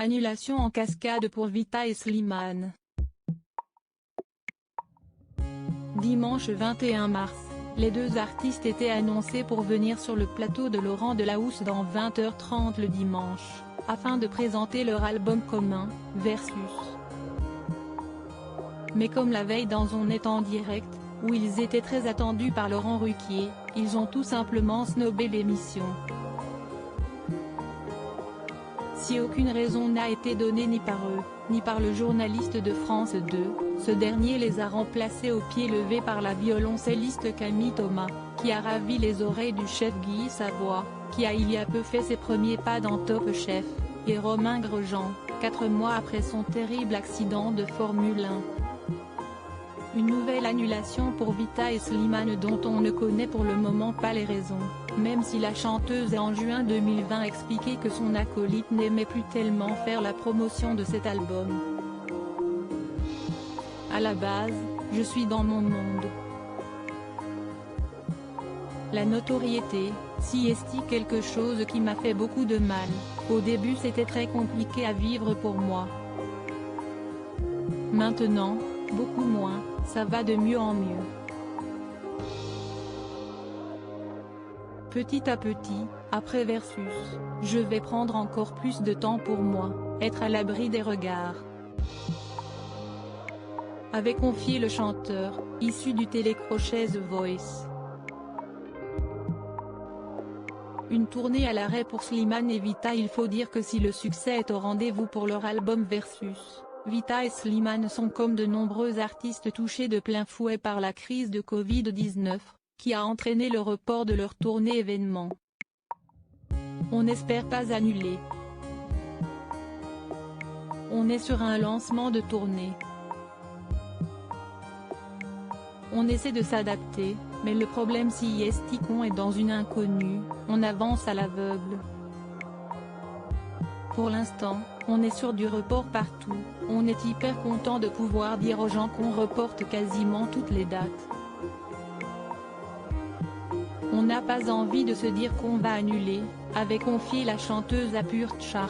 Annulation en cascade pour Vita et Slimane. Dimanche 21 mars, les deux artistes étaient annoncés pour venir sur le plateau de Laurent Delahousse dans 20h30 le dimanche, afin de présenter leur album commun, Versus. Mais comme la veille dans On est en direct, où ils étaient très attendus par Laurent Ruquier, ils ont tout simplement snobé l'émission. Si aucune raison n'a été donnée ni par eux, ni par le journaliste de France 2, ce dernier les a remplacés au pied levé par la violoncelliste Camille Thomas, qui a ravi les oreilles du chef Guy Savoy, qui a il y a peu fait ses premiers pas dans Top Chef, et Romain Grosjean, 4 mois après son terrible accident de Formule 1. Une nouvelle annulation pour Vita et Slimane dont on ne connaît pour le moment pas les raisons, même si la chanteuse a en juin 2020 expliqué que son acolyte n'aimait plus tellement faire la promotion de cet album. À la base, je suis dans mon monde. La notoriété, si est quelque chose qui m'a fait beaucoup de mal. Au début c'était très compliqué à vivre pour moi. Maintenant, beaucoup moins, ça va de mieux en mieux. Petit à petit, après Versus, je vais prendre encore plus de temps pour moi, être à l'abri des regards. Avait confié le chanteur, issu du télécrochet The Voice. Une tournée à l'arrêt pour Slimane et Vita. Il faut dire que si le succès est au rendez-vous pour leur album Versus, Vita et Slimane sont comme de nombreux artistes touchés de plein fouet par la crise de Covid-19, qui a entraîné le report de leur tournée événement. On n'espère pas annuler. On est sur un lancement de tournée. On essaie de s'adapter, mais le problème si est qu'on est dans une inconnue, on avance à l'aveugle. Pour l'instant, on est sur du report partout, on est hyper content de pouvoir dire aux gens qu'on reporte quasiment toutes les dates. On n'a pas envie de se dire qu'on va annuler, avait confié la chanteuse à Pure Charts.